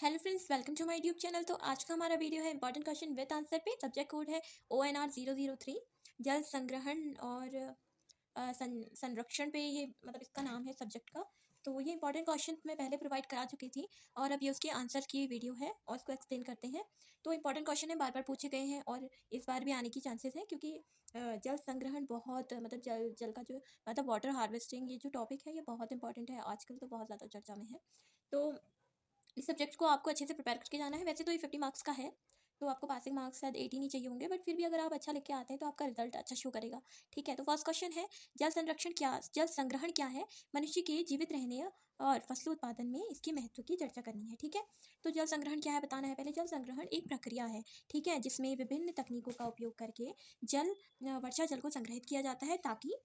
Hello friends, welcome to my YouTube channel. तो आज का हमारा वीडियो है इंपॉर्टेंट क्वेश्चन विद आंसर पे। सब्जेक्ट कोड है ONR003। जल संग्रहण और संरक्षण पे ये मतलब इसका नाम है सब्जेक्ट का। तो ये इंपॉर्टेंट क्वेश्चन मैं पहले प्रोवाइड करा चुकी थी और अब ये उसके आंसर की वीडियो है और उसको एक्सप्लेन करते हैं। तो इंपॉर्टेंट क्वेश्चन है, बार बार पूछे गए हैं और इस बार भी आने की चांसेस है, क्योंकि जल संग्रहण बहुत मतलब जल जल का जो मतलब वाटर हार्वेस्टिंग ये जो टॉपिक है ये बहुत इंपॉर्टेंट है, आजकल तो बहुत ज़्यादा चर्चा में है। तो इस सब्जेक्ट को आपको अच्छे से प्रिपेयर करके जाना है। वैसे तो ये 50 मार्क्स का है, तो आपको पासिंग मार्क्स शायद 80 नहीं चाहिए होंगे, बट फिर भी अगर आप अच्छा लिख के आते हैं तो आपका रिजल्ट अच्छा शो करेगा। ठीक है, तो फर्स्ट क्वेश्चन है, जल संग्रहण क्या है? मनुष्य के जीवित रहने और फसल उत्पादन में इसके महत्व की चर्चा करनी है। ठीक है, तो जल संग्रहण क्या है बताना है। पहले जल संग्रहण एक प्रक्रिया है, ठीक है, जिसमें विभिन्न तकनीकों का उपयोग करके वर्षा जल को संग्रहित किया जाता है ताकि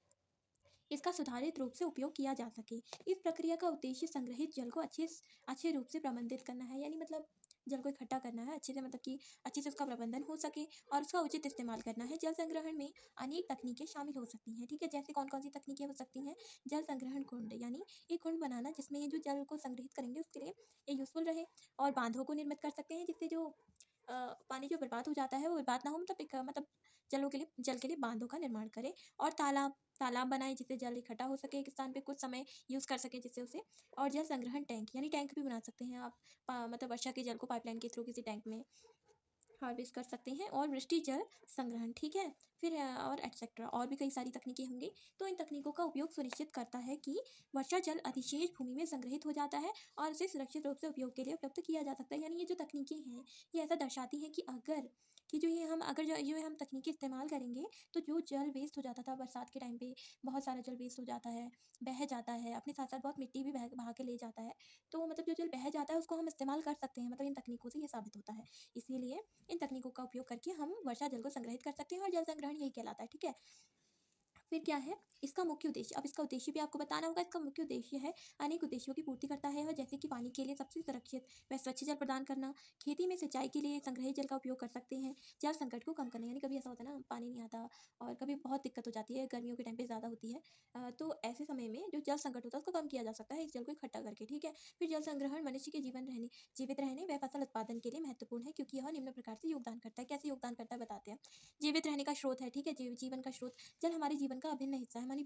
इसका सुधारित रूप से उपयोग किया जा सके। इस प्रक्रिया का उद्देश्य संग्रहित जल को अच्छे रूप से प्रबंधित करना है, यानी मतलब जल को इकट्ठा करना है अच्छे से, मतलब कि अच्छे से उसका प्रबंधन हो सके और उसका उचित इस्तेमाल करना है। जल संग्रहण में अनेक तकनीकें शामिल हो सकती हैं, ठीक है, जैसे कौन कौन सी तकनीकें हो सकती हैं। जल संग्रहण कुंड, यानी एक कुंड बनाना जिसमें ये जो जल को संग्रहित करेंगे उसके लिए ये यूजफुल रहे। और बांधों को निर्मित कर सकते हैं जिससे जो पानी जो बर्बाद हो जाता है वो बर्बाद ना हो, मतलब एक मतलब जल के लिए बांधों का निर्माण करें। और तालाब तालाब बनाएं जिससे जल इकट्ठा हो सके एक स्थान पे कुछ समय यूज़ कर सके जिससे उसे। और जल संग्रहण टैंक, यानी टैंक भी बना सकते हैं आप, मतलब वर्षा के जल को पाइपलाइन के थ्रू किसी टैंक में हार्वेस्ट कर सकते हैं। और वृष्टि जल संग्रहण, ठीक है, फिर और एटसेट्रा और भी कई सारी तकनीकें होंगी। तो इन तकनीकों का उपयोग सुनिश्चित करता है कि वर्षा जल अधिशेष भूमि में संग्रहित हो जाता है और उसे सुरक्षित रूप से उपयोग के लिए उपलब्ध किया जा सकता है। यानी ये जो तकनीकें हैं ये ऐसा दर्शाती हैं कि अगर जो ये हम तकनीकें इस्तेमाल करेंगे तो जो जल वेस्ट हो जाता था बरसात के टाइम पे, बहुत सारा जल वेस्ट हो जाता है, बह जाता है, अपने साथ साथ बहुत मिट्टी भी बहा के ले जाता है। तो मतलब जो जल बह जाता है उसको हम इस्तेमाल कर सकते हैं, मतलब इन तकनीकों से ये साबित होता है। इसीलिए इन तकनीकों का उपयोग करके हम वर्षा जल को संग्रहित कर सकते हैं और जल संग्रहण यही कहलाता है। ठीक है, फिर क्या है इसका मुख्य उद्देश्य। अब इसका उद्देश्य भी आपको बताना होगा। इसका मुख्य उद्देश्य है अनेक उद्देश्यों की पूर्ति करता है, और जैसे कि पानी के लिए सबसे सुरक्षित व स्वच्छ जल प्रदान करना, खेती में सिंचाई के लिए संग्रहित जल का उपयोग कर सकते हैं, जल संकट को कम करना, यानी कभी ऐसा होता है ना पानी नहीं आता और कभी बहुत दिक्कत हो जाती है, गर्मियों के टाइम पे ज़्यादा होती है, तो ऐसे समय में जो जल संकट होता है उसको कम किया जा सकता है इस जल को इकट्ठा करके। ठीक है, फिर जल संग्रहण मनुष्य के जीवित रहने व फसल उत्पादन के लिए महत्वपूर्ण है, क्योंकि यह निम्न प्रकार से योगदान करता है। कैसे योगदान करता है बताते हैं। जीवित रहने का स्रोत है, ठीक है, जीवन का स्रोत। जल हमारे जीवन का अभिन्न हिस्सा है, मानी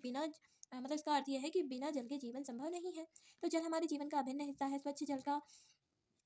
मतलब इसका अर्थ यह है कि बिना जल के जीवन संभव नहीं है। तो जल हमारे जीवन का अभिन्न हिस्सा है। स्वच्छ जल का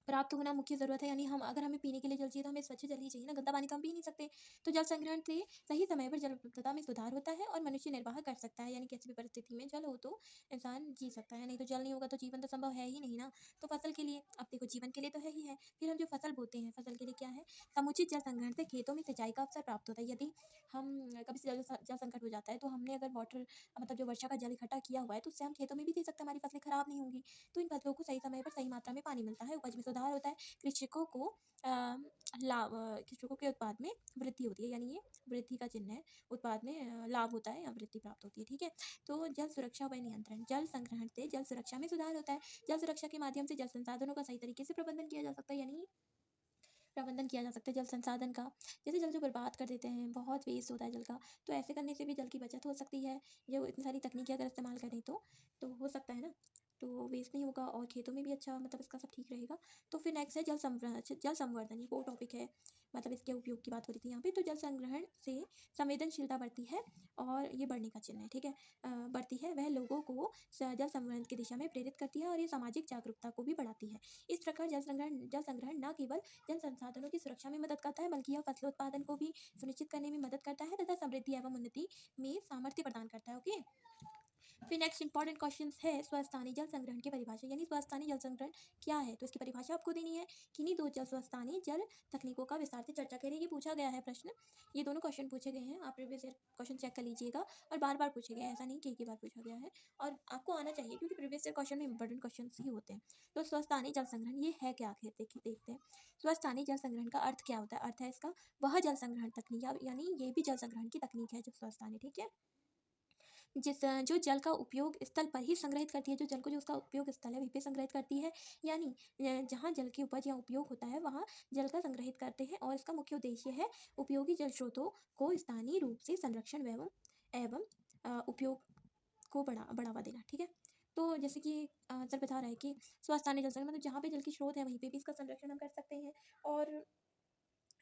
प्राप्त होना मुख्य ज़रूरत है, यानी हम अगर हमें पीने के लिए जल चाहिए तो हमें स्वच्छ जल ही चाहिए ना, गंदा पानी तो हम पी नहीं सकते। तो जल संग्रहण से सही समय पर जल उपलब्धता में सुधार होता है और मनुष्य निर्वाह कर सकता है, यानी किसी भी परिस्थिति में जल हो तो इंसान जी सकता है, नहीं तो जल नहीं होगा तो जीवन तो संभव है ही नहीं ना। तो फसल के लिए, अब देखो जीवन के लिए तो है ही है, फिर हम जो फसल बोते हैं फसल के लिए क्या है, समुचित जल संग्रहण से खेतों में सिंचाई का अवसर प्राप्त होता है। यदि हम कभी जल संकट हो जाता है तो हमने अगर वाटर मतलब जो वर्षा का जल इकट्ठा किया हुआ है तो उससे हम खेतों में भी दे सकते हैं, हमारी फसलें खराब नहीं होंगी। तो इन फसलों को सही समय पर सही मात्रा में पानी मिलता है, उपज में सुधार होता है, कृषकों को कृषकों के उत्पाद में वृद्धि होती है, यानी ये वृद्धि का चिन्ह है। उत्पाद में लाभ होता है या वृद्धि प्राप्त होती है। ठीक है, तो जल सुरक्षा व नियंत्रण, जल संग्रहण से जल सुरक्षा में सुधार होता है। जल सुरक्षा के माध्यम से जल संसाधनों का सही तरीके से प्रबंधन किया जा सकता है, यानी जल संसाधन का। जैसे जल जो बर्बाद कर देते हैं, बहुत वेस्ट होता है जल का, तो ऐसे करने से भी जल की बचत हो सकती है। जो इतनी सारी तकनीकें अगर इस्तेमाल करें तो हो सकता है ना, तो वेस्ट नहीं होगा और खेतों में भी अच्छा मतलब इसका सब ठीक रहेगा। तो फिर नेक्स्ट है जल संवर्धन, ये वो टॉपिक है, मतलब इसके उपयोग की बात हो रही थी यहाँ पे। तो जल संग्रहण से संवेदनशीलता बढ़ती है और ये बढ़ने का चिन्ह है, ठीक है, बढ़ती है, वह लोगों को जल संवर्धन की दिशा में प्रेरित करती है और ये सामाजिक जागरूकता को भी बढ़ाती है। इस प्रकार जल संग्रहण न केवल जल संसाधनों की सुरक्षा में मदद करता है, बल्कि यह फसल उत्पादन को भी सुनिश्चित करने में मदद करता है तथा समृद्धि एवं उन्नति में सामर्थ्य प्रदान करता है। ओके, फिर नेक्स्ट इंपॉर्टेंट क्वेश्चन है स्वस्थानी जल संग्रहण की परिभाषा, यानी स्वस्थानी जल संग्रहण क्या है, तो इसकी परिभाषा आपको देनी है। किन्हीं दो जल स्वस्थानी जल तकनीकों का विस्तार से चर्चा करें, ये पूछा गया है प्रश्न, ये दोनों क्वेश्चन पूछे गए हैं, आप प्रीवियस ईयर क्वेश्चन चेक कर लीजिएगा, और बार बार पूछे गए हैं, ऐसा नहीं कि एक ही बार पूछा गया है, और आपको आना चाहिए क्योंकि प्रीवियस ईयर क्वेश्चन में इंपॉर्टेंट क्वेश्चन ही होते हैं। तो स्वस्थानी जल संग्रहण ये है क्या, आखिर देखते हैं। स्वस्थानी जल संग्रहण का अर्थ क्या होता है। अर्थ है इसका वह जल संग्रहण तकनीक, यानी ये भी जल संग्रहण की तकनीक है जो स्वस्थानी, ठीक है, जो जल का उपयोग स्थल पर ही संग्रहित करती है, जो जल को जो उसका उपयोग स्थल है वहीं पे संग्रहित करती है, यानी जहाँ जल की उपज या उपयोग होता है वहाँ जल का संग्रहित करते हैं, और इसका मुख्य उद्देश्य है उपयोगी जल स्रोतों को स्थानीय रूप से संरक्षण एवं उपयोग को बढ़ावा देना। ठीक है, तो जैसे कि आंसर बता रहा है कि स्वस्थानीय जल संग्रहण मतलब जहाँ पे जल की स्रोत है वहीं पे भी इसका संरक्षण हम कर सकते हैं। और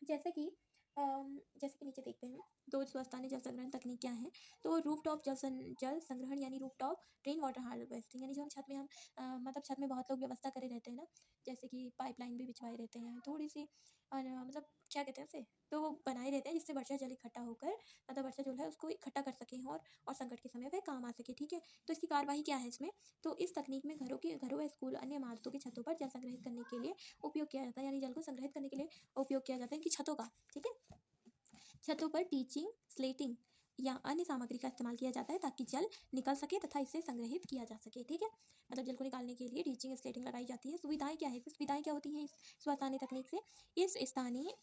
जैसे कि जैसे कि नीचे देखते हैं, तो स्वस्थानीय जल संग्रहण तकनीक क्या है? तो रूफटॉप जल संग्रहण यानी रूफटॉप रेन वाटर हार्वेस्टिंग, यानी जो हम छत में मतलब छत में बहुत लोग व्यवस्था करे रहते हैं ना, जैसे कि पाइपलाइन भी बिछवाए रहते हैं, थोड़ी-सी मतलब क्या कहते हैं उसे? तो वो बनाए रहते हैं जिससे वर्षा जल इकट्ठा होकर मतलब वर्षा जल है उसको इकट्ठा कर सकें और संकट के समय वह काम आ सके, ठीक है? तो इसकी कार्यवाही क्या है इसमें? तो इस तकनीक में घरों व स्कूल, अन्य इमारतों की छतों पर जल संग्रहित करने के लिए उपयोग किया जाता है, यानी जल को संग्रहित करने के लिए उपयोग किया जाता है इनकी छतों का, ठीक है? छतों पर टीचिंग, स्लेटिंग या अन्य सामग्री का इस्तेमाल किया जाता है ताकि जल निकल सके तथा इसे संग्रहित किया जा सके, ठीक है? मतलब जल को निकालने के लिए टीचिंग, स्लेटिंग लगाई जाती है। सुविधाएं क्या है? सुविधाएं क्या होती हैं इस स्वस्थानीय तकनीक से? इस स्थानीय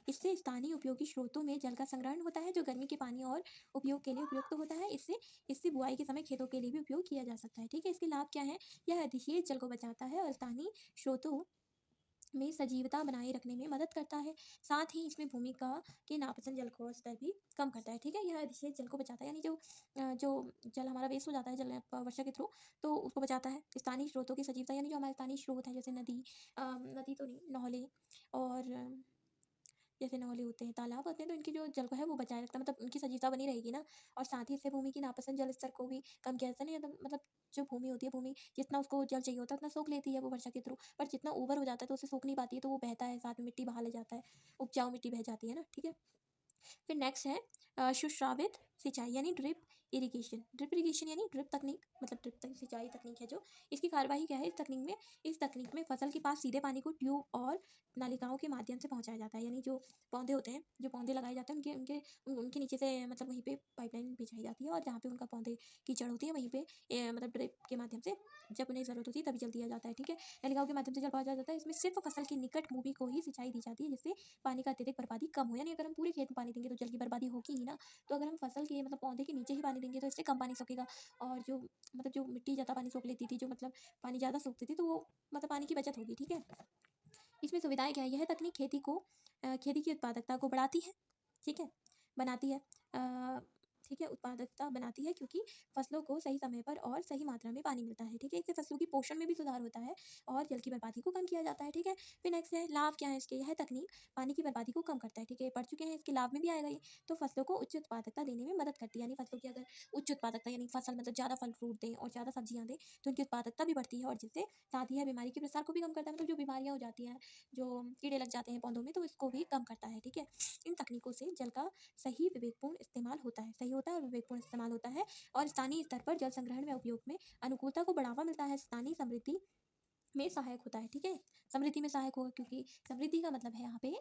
इससे स्थानीय उपयोगी स्रोतों में जल का संग्रहण होता है जो गर्मी के पानी और उपयोग के लिए उपयुक्त होता है। इससे इससे बुआई के समय खेतों के लिए भी उपयोग किया जा सकता है, ठीक है? इसके लाभ क्या है? यह अधिशेष जल को बचाता है और स्थानीय स्रोतों में सजीवता बनाए रखने में मदद करता है। साथ ही इसमें भूमिका के नापसंद जल को स्तर भी कम करता है, ठीक है? यह अधिशेष जल को बचाता है, यानी जो जल हमारा वेस्ट हो जाता है जल वर्षा के थ्रू, तो उसको बचाता है। स्थानीय स्रोतों की सजीवता यानी जो हमारे स्थानीय स्रोत हैं जैसे नदी, नदी तो नहीं, नहलें और जैसे नौले होते हैं, तालाब होते हैं, तो इनकी जो जल को है वो बचाए रखता है, मतलब उनकी सजीवता बनी रहेगी ना। और साथ ही इससे भूमि की नापसंद जल स्तर को भी कम किया जाता है ना, मतलब जो भूमि होती है, भूमि जितना उसको जल चाहिए होता है उतना सोख लेती है वो वर्षा के थ्रू, पर जितना ओवर हो जाता है तो उसे सोख नहीं पाती है, तो वो बहता है, साथ में मिट्टी बहा ले जाता है, उपजाऊ मिट्टी बह जाती है ना, ठीक है? फिर नेक्स्ट है सुश्रावित सिंचाई यानी ड्रिप इरिगेशन। ड्रिप इरिगेशन यानी ड्रिप तकनीक, मतलब सिंचाई तकनीक है जो। इसकी कार्यवाही क्या है? इस तकनीक में फसल के पास सीधे पानी को ट्यूब और नलिकाओं के माध्यम से पहुंचाया जाता है, यानी जो पौधे होते हैं, जो पौधे लगाए जाते हैं उनके उनके उनके नीचे से मतलब वहीं पे पाइपलाइन बिछाई जाती है और जहाँ पे उनका पौधे की जड़ होती है वहीं पे मतलब ड्रिप के माध्यम से जब उन्हें ज़रूरत होती है तभी जल दिया जाता है, ठीक है? नलिकाओं के माध्यम से जल पहुंचाया जाता है। इसमें सिर्फ फसल की निकट भूमि को ही सिंचाई दी जाती है जिससे पानी का अत्यधिक बर्बादी कम हो, यानी अगर हम पूरे खेत में पानी देंगे तो जल की बर्बादी होगी ही ना। तो अगर हम फसल के मतलब पौधे के नीचे ही पानी देंगे तो इससे कम पानी सोखेगा। और जो मतलब जो मिट्टी ज़्यादा पानी सोख लेती थी, जो मतलब पानी ज़्यादा सोखती थी, तो वो मतलब पानी की बचत होगी, ठीक है? इसमें सुविधाएं क्या है? यह तकनीक खेती की उत्पादकता को बढ़ाती है, ठीक है? बनाती है, ठीक है, उत्पादकता बनाती है क्योंकि फसलों को सही समय पर और सही मात्रा में पानी मिलता है, ठीक है? इससे फसलों की पोषण में भी सुधार होता है और जल की बर्बादी को कम किया जाता है, ठीक है? फिर नेक्स्ट है लाभ क्या है इसके? यह तकनीक पानी की बर्बादी को कम करता है, ठीक है? पढ़ चुके हैं, इसके लाभ में भी आएगा ये। तो फसलों को उच्च उत्पादकता देने में मदद करती है, यानी फसलों की अगर उच्च उत्पादकता यानी फसल मतलब ज़्यादा फल फ्रूट दें और ज़्यादा सब्जियाँ दें तो उनकी उत्पादकता भी बढ़ती है और जिससे साथ ही यह बीमारी के प्रसार को भी कम करता है, मतलब जो बीमारियाँ हो जाती हैं, जो कीड़े लग जाते हैं पौधों में, तो इसको भी कम करता है, ठीक है? इन तकनीकों से जल का सही विवेकपूर्ण इस्तेमाल होता है, सही होता है और विवेकपूर्ण इस्तेमाल होता है और स्थानीय स्तर पर जल संग्रहण में उपयोग में अनुकूलता को बढ़ावा मिलता है, स्थानीय समृद्धि में सहायक होता है, ठीक है? समृद्धि में सहायक होगा क्योंकि समृद्धि का मतलब है यहाँ पे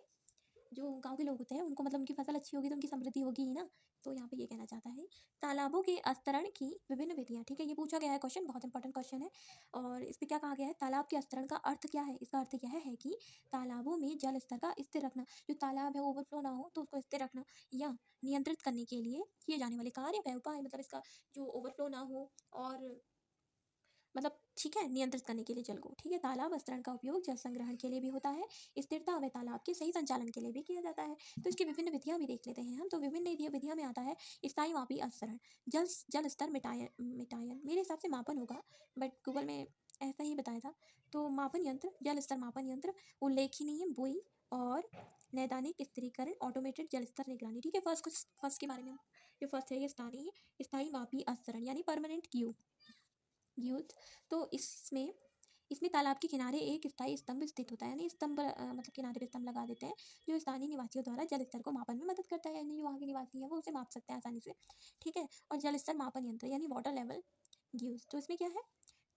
जो गाँव के लोग होते हैं उनको मतलब उनकी फसल अच्छी होगी तो उनकी समृद्धि होगी ही ना। तो यहाँ पे ये कहना चाहता है। तालाबों के स्तरण की विभिन्न विधियाँ, ठीक है? ये पूछा गया है क्वेश्चन, बहुत इंपॉर्टेंट क्वेश्चन है। और इस पे क्या कहा गया है? तालाब के स्तरण का अर्थ क्या है? इसका अर्थ यह है कि तालाबों में जल स्तर का स्थिर रखना, जो तालाब है ओवरफ्लो ना हो तो उसको स्थिर रखना या नियंत्रित करने के लिए किए जाने वाले कार्य व उपाय, मतलब इसका जो ओवरफ्लो ना हो और मतलब ठीक है, नियंत्रित करने के लिए जल को, ठीक है? तालाब स्तरण का उपयोग जल संग्रहण के लिए भी होता है, स्थिरता व तालाब के सही संचालन के लिए भी किया जाता है। तो इसकी विभिन्न विधियाँ भी देख लेते हैं हम। तो विभिन्न विधियों में आता है स्थायी मापी स्तरण, जल स्तर मिटायन मेरे हिसाब से मापन होगा, बट गूगल में ऐसा ही बताया था। तो मापन यंत्र, जल स्तर मापन यंत्र, उल्लेखनीय बुई और नैदानिक स्थिरीकरण, ऑटोमेटेड जल स्तर निगरानी, ठीक है? फर्स्ट के बारे में जो फर्स्ट है ये स्थायी मापी स्तरण यानी परमानेंट यूथ। तो इसमें इसमें तालाब के किनारे एक स्थायी स्तंभ स्थित होता है, यानी स्तंभ मतलब किनारे पे स्तंभ लगा देते हैं जो स्थानीय निवासियों द्वारा जल स्तर को मापन में मदद करता है, यानी जो वहाँ के निवासी हैं वो उसे माप सकते हैं आसानी से, ठीक है? और जल स्तर मापन यंत्र यानी वाटर लेवल ग्यूज, तो इसमें क्या है?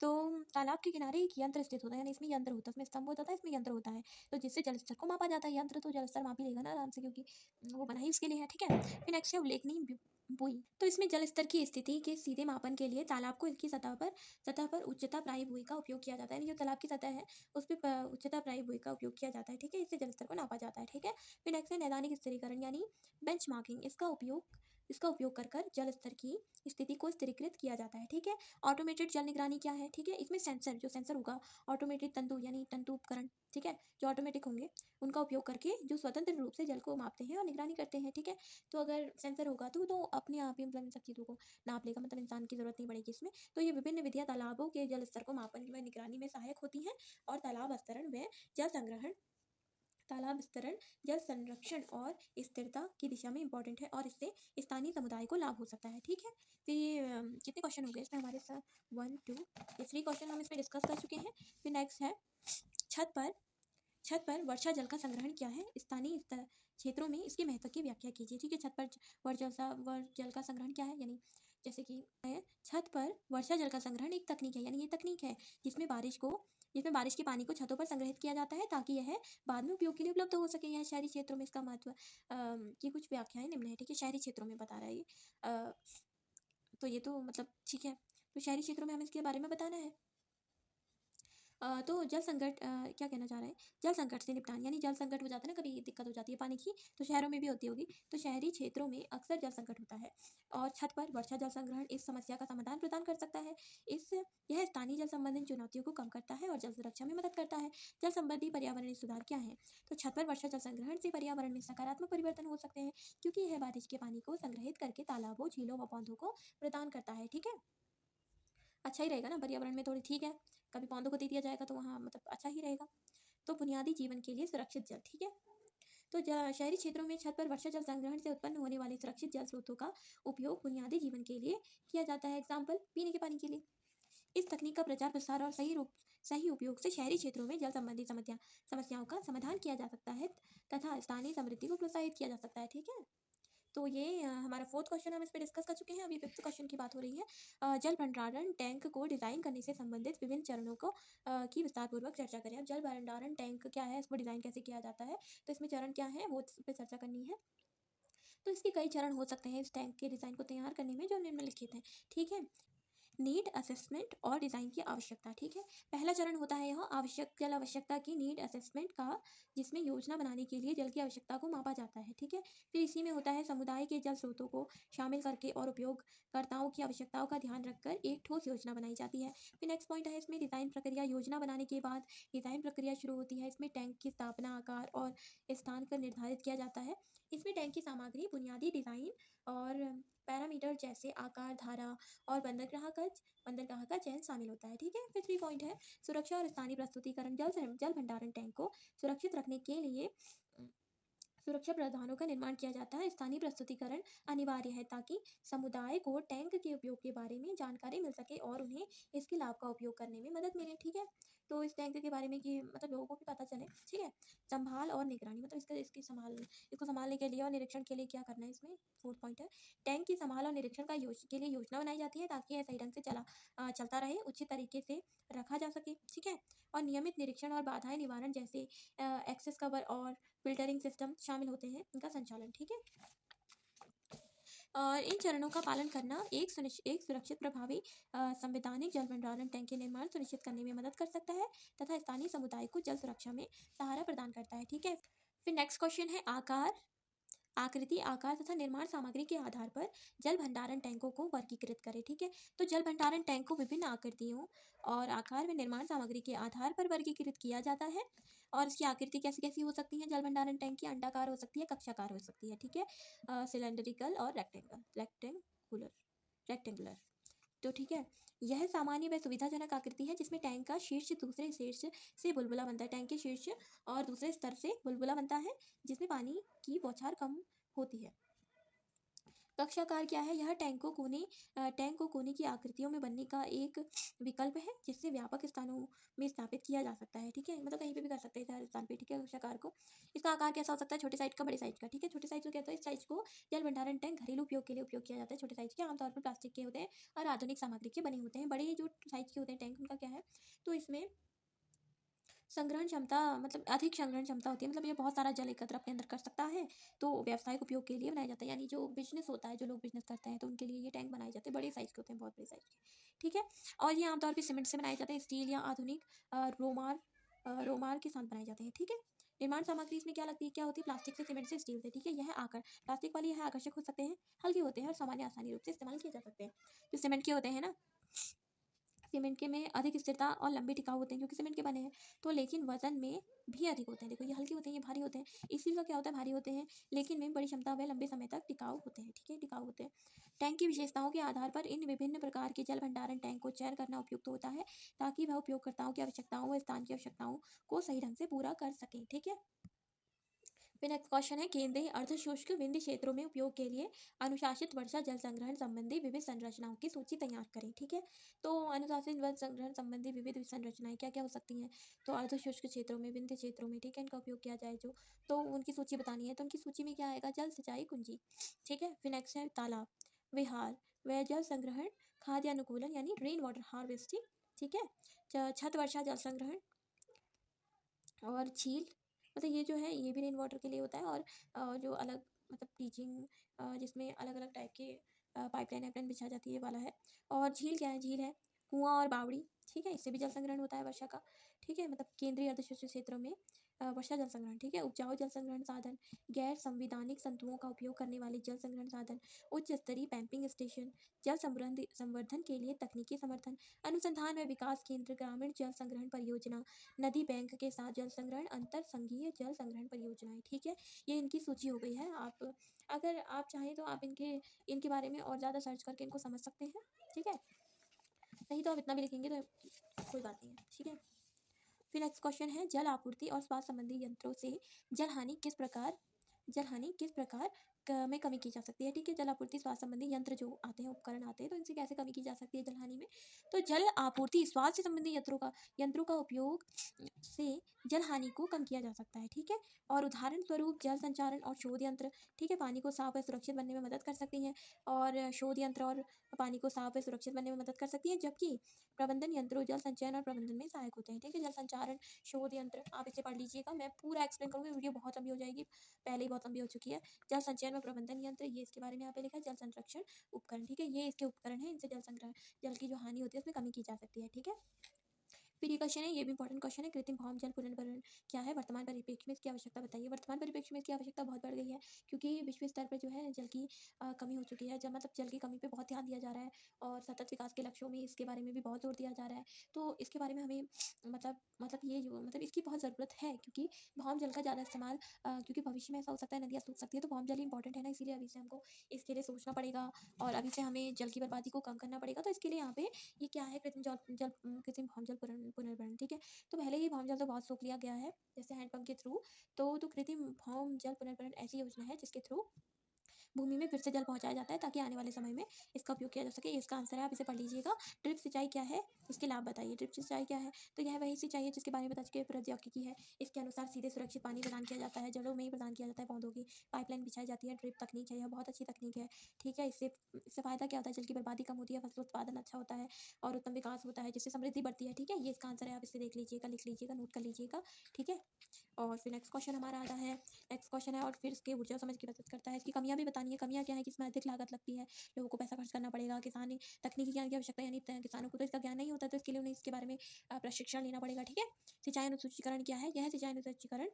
तो तालाब के किनारे एक यंत्र स्थित होता है, यानी इसमें यंत्र होता है, इसमें स्तंभ होता था, इसमें यंत्र होता है, तो जिससे जल स्तर को मापा जाता है। यंत्र तो जल स्तर माप ही लेगा ना आराम से, क्योंकि वो बना ही उसके लिए है, ठीक है? फिर नेक्स्ट है उल्लेखनीय बुई। तो इसमें जल स्तर की स्थिति के सीधे मापन के लिए तालाब को इसकी सतह पर उच्चता प्रायी बुई का उपयोग किया जाता है, यानी जो तालाब की सतह है उस पर उच्चता प्रायी बुई का उपयोग किया जाता है, ठीक है? इससे जल स्तर को नापा जाता है, ठीक है? फिर नेक्स्ट है नैदानिक स्थिरीकरण यानी बेंचमार्किंग। इसका उपयोग इसका उपयोग कर कर जल स्तर की स्थिति को स्थिरीकृत किया जाता है। ठीक है, ऑटोमेटेड जल निगरानी क्या है? ठीक है, इसमें सेंसर होगा, ऑटोमेटेड तंतु यानी तंतु उपकरण, ठीक है, जो ऑटोमेटिक होंगे, उनका उपयोग करके जो स्वतंत्र रूप से जल को मापते हैं और निगरानी करते हैं। ठीक है, तो अगर सेंसर होगा तो अपने आप ही मतलब इन सब चीज़ों को नाप लेगा, मतलब इंसान की जरूरत नहीं पड़ेगी इसमें। तो ये विभिन्न विधियां तालाबों के जल स्तर को मापन व निगरानी में सहायक होती हैं और तालाब स्तरण व जल संग्रहण, तालाब स्तरण, जल संरक्षण और स्थिरता की दिशा में इंपॉर्टेंट है और इससे स्थानीय समुदाय को लाभ हो सकता है। ठीक है, फिर ये कितने क्वेश्चन हो गए इसमें हमारे साथ? 1 2 ये 3 क्वेश्चन हम इसमें डिस्कस कर चुके हैं। फिर नेक्स्ट है छत पर वर्षा जल का संग्रहण क्या है? स्थानीय क्षेत्रों में इसके महत्व की व्याख्या कीजिए। ठीक है, छत पर वर्षा जल का संग्रहण क्या है? यानी जैसे कि छत पर वर्षा जल का संग्रहण एक तकनीक है, यानी ये तकनीक है जिसमें बारिश के पानी को छतों पर संग्रहित किया जाता है ताकि यह बाद में उपयोग के लिए उपलब्ध हो सके। यह शहरी क्षेत्रों में इसका महत्व की कुछ व्याख्याएं निम्न है। ठीक है, शहरी क्षेत्रों में बता रहा है ये। तो ये तो मतलब ठीक है, तो शहरी क्षेत्रों में हमें इसके बारे में बताना है। तो जल संकट क्या कहना चाह रहे हैं? जल संकट से निपटान, यानी जल संकट हो जाता है ना, कभी दिक्कत हो जाती है पानी की, तो शहरों में भी होती होगी, तो शहरी क्षेत्रों में अक्सर जल संकट होता है और छत पर वर्षा जल संग्रहण इस समस्या का समाधान प्रदान कर सकता है। इस यह स्थानीय जल संबंधी चुनौतियों को कम करता है और जल सुरक्षा में मदद करता है। जल संबंधी पर्यावरणीय सुधार क्या है? तो छत पर वर्षा जल संग्रहण से पर्यावरण में सकारात्मक परिवर्तन हो सकते हैं, क्योंकि यह बारिश के पानी को संग्रहित करके तालाबों, झीलों व पौधों को प्रदान करता है। ठीक है, अच्छा ही रहेगा ना, पर्यावरण में थोड़ी ठीक है, कभी पौधों को दे दिया जाएगा तो वहाँ मतलब अच्छा ही रहेगा। तो बुनियादी जीवन के लिए सुरक्षित जल, ठीक है, तो शहरी क्षेत्रों में छत पर वर्षा जल संग्रहण से उत्पन्न होने वाले सुरक्षित जल स्रोतों का उपयोग बुनियादी जीवन के लिए किया जाता है। एग्जाम्पल, पीने के पानी के लिए। इस तकनीक का प्रचार प्रसार और सही उपयोग से शहरी क्षेत्रों में जल संबंधी समस्याओं का समाधान किया जा सकता है तथा स्थानीय समृद्धि को प्रोत्साहित किया जा सकता है। ठीक है, तो ये हमारा 4th क्वेश्चन हम इस पे डिस्कस कर चुके हैं। अभी 5th क्वेश्चन की बात हो रही है। जल भंडारण टैंक को डिज़ाइन करने से संबंधित विभिन्न चरणों को की विस्तारपूर्वक चर्चा करें। अब जल भंडारण टैंक क्या है, इसको डिज़ाइन कैसे किया जाता है, तो इसमें चरण क्या है वो इस पे चर्चा करनी है। तो इसके कई चरण हो सकते हैं इस टैंक के डिज़ाइन को तैयार करने में, जो निम्नलिखित हैं। ठीक है, नीड असेसमेंट और डिज़ाइन की आवश्यकता। ठीक है, पहला चरण होता है यह जल आवश्यकता की नीड असेसमेंट का, जिसमें योजना बनाने के लिए जल की आवश्यकता को मापा जाता है। ठीक है, फिर इसी में होता है समुदाय के जल स्रोतों को शामिल करके और उपयोगकर्ताओं की आवश्यकताओं का ध्यान रखकर एक ठोस योजना बनाई जाती है। फिर नेक्स्ट पॉइंट है इसमें डिज़ाइन प्रक्रिया। योजना बनाने के बाद डिज़ाइन प्रक्रिया शुरू होती है। इसमें टैंक की स्थापना, आकार और स्थान का निर्धारित किया जाता है। इसमें टैंक की सामग्री, बुनियादी डिज़ाइन और पैरामीटर जैसे आकार, धारा और बंदरगाह का चयन शामिल होता है। ठीक है, फिर 3 पॉइंट है सुरक्षा और स्थानीय प्रस्तुतिकरण। जल भंडारण टैंक को सुरक्षित रखने के लिए सुरक्षा प्रावधानों का निर्माण किया जाता है। स्थानीय प्रस्तुतिकरण अनिवार्य है ताकि समुदाय को टैंक के उपयोग के बारे में जानकारी मिल सके और उन्हें इसके लाभ का उपयोग करने में मदद मिले। ठीक है, तो इस टैंक के बारे में कि मतलब लोगों को भी पता चले। ठीक है, संभाल और निगरानी, मतलब इसको संभालने के लिए और निरीक्षण के लिए क्या करना है इसमें। 4th पॉइंट है टैंक की संभाल और निरीक्षण के लिए योजना बनाई जाती है ताकि यह सही ढंग से चलता रहे, उचित तरीके से रखा जा सके। ठीक है, और नियमित निरीक्षण और बाधाएं निवारण जैसे एक्सेस कवर और फिल्टरिंग सिस्टम शामिल होते हैं इनका संचालन। ठीक है, और इन चरणों का पालन करना एक सुरक्षित, प्रभावी संवैधानिक जल भंडारण टैंक के निर्माण सुनिश्चित करने में मदद कर सकता है तथा स्थानीय समुदाय को जल सुरक्षा में सहारा प्रदान करता है। ठीक है, फिर नेक्स्ट क्वेश्चन है आकृति, आकार तथा निर्माण सामग्री के आधार पर जल भंडारण टैंकों को वर्गीकृत करें। ठीक है, तो जल भंडारण टैंक को विभिन्न आकृतियों और आकार में निर्माण सामग्री के आधार पर वर्गीकृत किया जाता है। और इसकी आकृति कैसी कैसी हो सकती है? जल भंडारण टैंक की अंडाकार हो सकती है, कक्षाकार हो सकती है। ठीक है, सिलेंड्रिकल और रेक्टेंगुलर। तो ठीक है, यह सामान्य व सुविधाजनक आकृति है जिसमें टैंक का शीर्ष दूसरे शीर्ष से बुलबुला बनता है। टैंक के शीर्ष और दूसरे स्तर से बुलबुला बनता है जिसमें पानी की बौछार कम होती है। कक्षाकार क्या है? यह टैंक को कोने की आकृतियों में बनने का एक विकल्प है जिससे व्यापक स्थानों में स्थापित किया जा सकता है। ठीक है, मतलब कहीं पे भी कर सकते हैं हर स्थान पे। ठीक है, कक्षाकार को इसका आकार कैसा हो सकता है? छोटे साइज का, बड़े साइज का। ठीक है, छोटे साइज को कहते हैं इस साइज को जल भंडारण टैंक घरेलू उपयोग के लिए उपयोग किया जाता है। छोटे साइज के आमतौर पर प्लास्टिक के होते हैं और आधुनिक सामग्री के बने होते हैं। बड़े जो साइज के होते हैं टैंक, उनका क्या है, तो इसमें संग्रहण क्षमता, मतलब अधिक संग्रहण क्षमता होती है, मतलब ये बहुत सारा जल एकत्र अपने अंदर कर सकता है। तो व्यावसायिक उपयोग के लिए बनाया जाता है, यानी जो बिजनेस होता है, जो लोग बिजनेस करते हैं तो उनके लिए ये टैंक बनाए जाते हैं। बड़े साइज के होते हैं, बहुत बड़े साइज के। ठीक है, और ये आमतौर पर सीमेंट से बनाए जाते हैं, स्टील या आधुनिक रोमार के साथ बनाए जाते हैं। ठीक है, निर्माण सामग्री इसमें क्या लगती है, क्या होती है, प्लास्टिक से, सीमेंट से, स्टील से, ठीक है। यह आकर प्लास्टिक वाली यह आकर्षक हो सकते हैं, हल्के होते हैं और सामान्य आसानी रूप से इस्तेमाल किए जा सकते हैं। जो सीमेंट के होते हैं ना, सीमेंट के में अधिक स्थिरता और लंबी टिकाऊ होते हैं क्योंकि सीमेंट के बने हैं, तो लेकिन वजन में भी अधिक होते हैं। देखो ये हल्के होते हैं, ये भारी होते हैं। स्टील का क्या होता है, भारी होते हैं लेकिन में बड़ी क्षमता व लंबे समय तक टिकाऊ होते हैं, ठीक है, टिकाऊ होते हैं। टैंक की विशेषताओं के आधार पर इन विभिन्न प्रकार के जल भंडारण टैंक को चयन करना उपयुक्त होता है ताकि वह उपयोगकर्ताओं की आवश्यकताओं व स्थान की आवश्यकताओं को सही ढंग से पूरा कर सके, ठीक है। फिर नेक्स्ट क्वेश्चन है, केंद्रीय अर्धशुष्क विंध्य क्षेत्रों में उपयोग के लिए अनुशासित वर्षा जल संग्रहण संबंधी विविध संरचनाओं की सूची तैयार करें, ठीक है। तो अनुशासित वर्षा संग्रहण संबंधी विविध संरचनाएं क्या क्या हो सकती हैं, तो अर्धशुष्क क्षेत्रों में, विंध्य क्षेत्रों में, ठीक है, इनका उपयोग किया जाए जो, तो उनकी सूची बतानी है। तो उनकी सूची में क्या आएगा, जल सिंचाई कुंजी, ठीक है। फिर नेक्स्ट है तालाब, विहार व जल संग्रहण, खाद्य अनुकूलन यानी रेन वाटर हार्वेस्टिंग, ठीक है। छत वर्षा जल संग्रहण और झील, मतलब ये जो है ये भी रेन वाटर के लिए होता है। और जो अलग मतलब टीचिंग जिसमें अलग अलग टाइप के पाइपलाइन वाइपलाइन बिछा जाती है वाला है। और झील क्या है, झील है कुआं और बावड़ी, ठीक है, इससे भी जल संग्रहण होता है वर्षा का, ठीक है। मतलब केंद्रीय अर्धशुष्क क्षेत्रों में वर्षा जल संग्रहण, ठीक है। उपजाऊ जल संग्रहण साधन, गैर संविधानिक तंतुओं का उपयोग करने वाले जल संग्रहण साधन, उच्च स्तरीय पंपिंग स्टेशन, जल संवर्धन के लिए तकनीकी समर्थन, अनुसंधान व विकास केंद्र, ग्रामीण जल संग्रहण परियोजना, नदी बैंक के साथ जल संग्रहण, अंतर संघीय जल संग्रहण परियोजनाएं, ठीक है। ये इनकी सूची हो गई है। आप अगर आप चाहें तो आप इनके इनके बारे में और ज़्यादा सर्च करके इनको समझ सकते हैं, ठीक है। नहीं तो आप इतना भी लिखेंगे तो कोई बात नहीं है, ठीक है। फिर नेक्स्ट क्वेश्चन है, जल आपूर्ति और स्वास्थ्य संबंधी यंत्रों से जल हानि किस प्रकार में कमी की जा सकती है, ठीक है। जल आपूर्ति स्वास्थ्य संबंधी यंत्र जो आते हैं, उपकरण आते हैं, तो इनसे कैसे कमी की जा सकती है जल हानि में। तो जल आपूर्ति स्वास्थ्य संबंधी यंत्रों का उपयोग से जल हानि को कम किया जा सकता है, ठीक है। और उदाहरण स्वरूप जल संचारण और शोध यंत्र, ठीक है, पानी को साफ व सुरक्षित बनने में मदद कर सकती हैं। और शोध यंत्र और पानी को साफ व सुरक्षित बनने में मदद कर सकती हैं, जबकि प्रबंधन यंत्रों जल संचयन और प्रबंधन में सहायक होते हैं, ठीक है। जल संचारण शोध यंत्र आप इसे पढ़ लीजिएगा, मैं पूरा एक्सप्लेन करूँगी, वीडियो बहुत लंबी हो जाएगी, पहले ही बहुत लंबी हो चुकी है। जल संचयन व प्रबंधन यंत्र, ये इसके बारे में यहाँ पे लिखा है। जल संरक्षण उपकरण, ठीक है, ये इसके उपकरण है, इनसे जल की जो हानि होती है उसमें कमी की जा सकती है, ठीक है। फिर ये क्वेश्चन है, ये भी इंपॉर्टेंट क्वेश्चन है, कृत्रिम भौम जल पुनर्भरण क्या है, वर्तमान परिप्रेक्ष्य में इसकी आवश्यकता बताइए। वर्तमान परिप्रेक्ष्य में इसकी आवश्यकता बहुत बढ़ गई है क्योंकि विश्व स्तर पर जो है जल की कमी हो चुकी है। जब मतलब जल की कमी पे बहुत ध्यान दिया जा रहा है और सतत विकास के लक्ष्यों में इसके बारे में भी बहुत जोर दिया जा रहा है। तो इसके बारे में हमें ये जो मतलब इसकी बहुत ज़रूरत है क्योंकि भौम जल का ज़्यादा इस्तेमाल क्योंकि भविष्य में ऐसा हो सकता है नदियाँ सूख सकती है, तो भौम जल इंपॉर्टेंट है ना, इसीलिए अभी से हमको इसके लिए सोचना पड़ेगा और अभी से हमें जल की बर्बादी को कम करना पड़ेगा। तो इसके लिए यहाँ पे ये क्या है, कृत्रिम भौम जल पुनर्भरण, ठीक है। तो पहले ही भौम जल तो बहुत सोख लिया गया है जैसे हैंडपंप के थ्रू। तो कृत्रिम भौम जल पुनर्भरण ऐसी योजना है जिसके थ्रू भूमि में फिर से जल पहुंचाया जाता है ताकि आने वाले समय में इसका उपयोग किया जा सके। इसका आंसर है, आप इसे पढ़ लीजिएगा। ड्रिप सिंचाई क्या है, इसके लाभ बताइए। ड्रिप सिंचाई क्या है, तो यह वही सिंचाई है जिसके बारे में बता चुके प्रौद्योगिकी है। इसके अनुसार सीधे सुरक्षित पानी प्रदान किया जाता है, जड़ों में ही प्रदान किया जाता है, पौधों की पाइपलाइन बिछाई जाती है। ड्रिप तकनीक है, यह बहुत अच्छी तकनीक है, ठीक है। इससे इससे फायदा क्या होता है, जल की बर्बादी कम होती है, फसल उत्पादन अच्छा होता है और उत्तम विकास होता है जिससे समृद्धि बढ़ती है, ठीक है। ये इसका आंसर है, आप इसे देख लीजिएगा, लिख लीजिएगा, नोट कर लीजिएगा, ठीक है। और फिर नेक्स्ट क्वेश्चन हमारा आता है, नेक्स्ट क्वेश्चन है और फिर इसके ऊर्जा समझ की मदद करता है। इसकी कमियां भी बतानी है। कमियां क्या है कि इसमें अधिक लागत लगती है, लोगों को पैसा खर्च करना पड़ेगा, किसान तकनीकी ज्ञान की आवश्यकता, यानी किसानों को तो इसका ज्ञान नहीं होता, तो इसके लिए उन्हें इसके बारे में प्रशिक्षण लेना पड़ेगा, ठीक है। सिंचाई अनुसूचीकरण क्या है, यह है सिंचाई अनुसूचीकरण,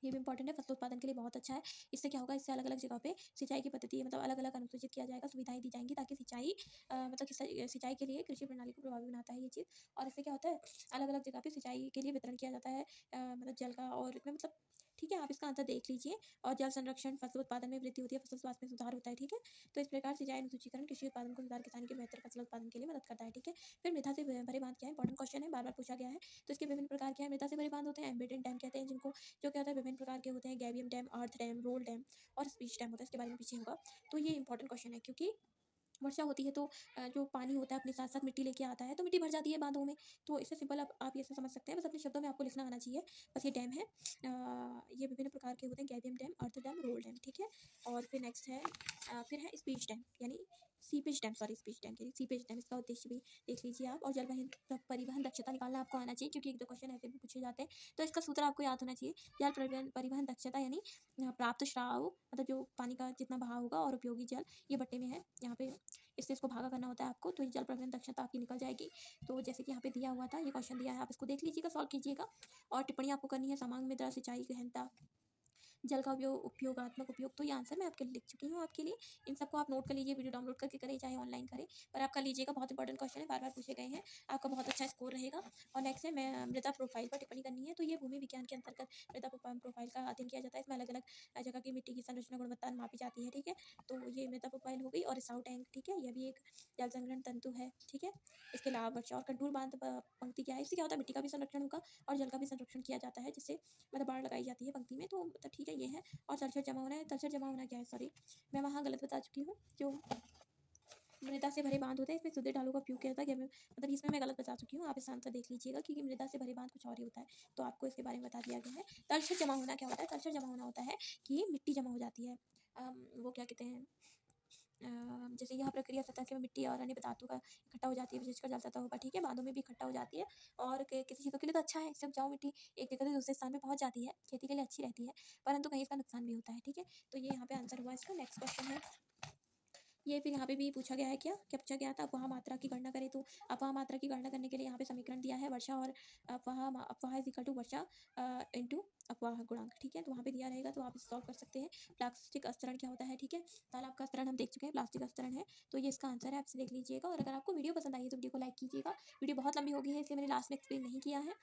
ये भी इंपॉर्टेंट है, फसल उत्पादन के लिए बहुत अच्छा है। इससे क्या होगा, इससे अलग अलग जगह पे सिंचाई की पद्धति मतलब अलग अलग अनुसूचित किया जाएगा, सुविधाएं दी जाएंगी ताकि सिंचाई के लिए कृषि प्रणाली को प्रभावी बनाता है ये चीज़। और इससे क्या होता है, अलग अलग जगह पे सिंचाई के लिए वितरण किया जाता है मतलब जल का, और इसमें मतलब ठीक है, आप इसका आंसर देख लीजिए। और जल संरक्षण, फसल उत्पादन में वृद्धि होती है, फसल स्वास्थ्य में सुधार होता है, ठीक है। तो इस प्रकार सिंचाई अनुसूचीकरण कृषि उत्पादन को सुधार, किसान के बेहतर फसल उत्पादन के लिए मदद करता है, ठीक है। फिर मृदा से भरे बांध क्या है, इंपॉर्टेंट क्वेश्चन है, बार बार पूछा गया है। तो इसके विभिन्न प्रकार क्या है, मृदा से भरे बांध होते हैं, एम्बेडेड डैम कहते हैं जिनको, जो क्या होता है विभिन्न प्रकार के होते हैं, गैबियम डैम, अर्थ डैम, रोल डैम और स्पीच डैम होता है, इसके बारे में पीछे होगा। तो ये इंपॉर्टेंट क्वेश्चन है क्योंकि वर्षा होती है तो जो पानी होता है अपने साथ साथ मिट्टी लेके आता है, तो मिट्टी भर जाती है बांधों में। तो इससे सिंपल आप ये समझ सकते हैं, बस अपने शब्दों में आपको लिखना आना चाहिए। बस ये डैम है, ये विभिन्न प्रकार के होते हैं, गैबियम डैम, अर्थ डैम, रोल डैम, ठीक है। और फिर नेक्स्ट है फिर है स्पीच डैम, यानी seepage dam, sorry seepage dam कह रही, सीपेज डैम, इसका उद्देश्य भी देख लीजिए आप। और जल परिवहन दक्षता निकालना आपको आना चाहिए, क्योंकि 1-2 क्वेश्चन ऐसे भी पूछे जाते हैं। तो इसका सूत्र आपको याद होना चाहिए। जल परिवहन परिवहन दक्षता यानी प्राप्त स्राव, मतलब जो पानी का जितना बहाव होगा, और उपयोगी जल ये बट्टे में है। यहाँ पे इससे इसको भागा करना होता है आपको, तो ये जल परिवहन दक्षता आपकी निकल जाएगी। तो जैसे कि यहाँ पे दिया हुआ था, ये क्वेश्चन दिया है, आप इसको देख लीजिएगा, सॉल्व कीजिएगा। और टिप्पणी आपको करनी है, समांग मृदा सिंचाई गहनता, जल का उपयोगात्मक उपयोग। तो ये आंसर मैं आपके लिख चुकी हूँ आपके लिए। इन सबको आप नोट कर लीजिए, वीडियो डाउनलोड करके करें चाहे ऑनलाइन करें, पर आप कर लीजिएगा। बहुत इंपॉर्टेंट क्वेश्चन है, बार बार पूछे गए हैं, आपका बहुत अच्छा स्कोर रहेगा। और नेक्स्ट है, मैं मृदा प्रोफाइल पर टिप्पणी करनी है। तो ये भूमि विज्ञान के अंतर्गत मृदा प्रोफाइल का अध्ययन किया जाता है। इसमें अलग अलग जगह की मिट्टी की संरचना गुणवत्ता मापी जाती है, ठीक है। तो ये मृदा प्रोफाइल हो गई। और स्टाउ टैंक, ठीक है, यह भी एक जल संग्रहण तंतु है, ठीक है। इसके अलावा वर्षा और कंटूर बांध पंक्ति क्या है, इससे क्या होता है, मिट्टी का भी संरक्षण होगा और जल का भी संरक्षण किया जाता है, जिससे मतलब बाढ़ लगाई जाती है पंक्ति में। तो मतलब ठीक है, ये है। और तलछट जमा होना है, तलछट जमा होना क्या है, सॉरी मैं वहाँ गलत बता चुकी हूँ। जो मृदा से भरे बांध होते हैं, इसमें सीधे ढालों का उपयोग किया जाता है, मतलब इसमें मैं गलत बता चुकी हूँ। आप इस आंसर देख लीजिएगा, क्योंकि मृदा से भरे बांध कुछ और ही होता है, तो आपको इसके बारे में बता दिया गया है। तलछट जमा होना क्या होता है, तलछट जमा होना होता है कि मिट्टी जमा हो जाती है। वो क्या कहते हैं, जैसे यह प्रक्रिया सतह के मिट्टी और अन्य पदार्थों का इकट्ठा हो जाती है, विशेषकर जल सतह पर, ठीक है। बांधों में भी इकट्ठा हो जाती है, और किसी चीज़ों के लिए तो अच्छा है, इससे उपजाऊ मिट्टी एक जगह से दूसरे स्थान पे पहुंच जाती है, खेती के लिए अच्छी रहती है, परंतु कहीं इसका नुकसान भी होता है, ठीक है। तो ये यहाँ पे आंसर हुआ इसका। नेक्स्ट क्वेश्चन है ये, फिर यहाँ पे भी पूछा गया है, क्या पूछा गया था, अपवाह मात्रा की गणना करें। तो अपवाह मात्रा की गणना करने के लिए यहाँ पे समीकरण दिया है, वर्षा और अपवाह इज इक्वल टू वर्षा इंटू अपवाह गुणांक, ठीक है। तो वहाँ पे दिया रहेगा, तो आप इसे सॉल्व कर सकते हैं। प्लास्टिक अस्तरण क्या होता है, ठीक है, तालाब का अस्तरण हम देख चुके हैं, प्लास्टिक अस्तरण है। तो ये इसका आंसर है, आप इसे देख लीजिएगा। और अगर आपको वीडियो पसंद आई है तो वीडियो को लाइक कीजिएगा। वीडियो बहुत लंबी हो गई है, इसलिए मैंने लास्ट में एक्सप्लेन नहीं किया है।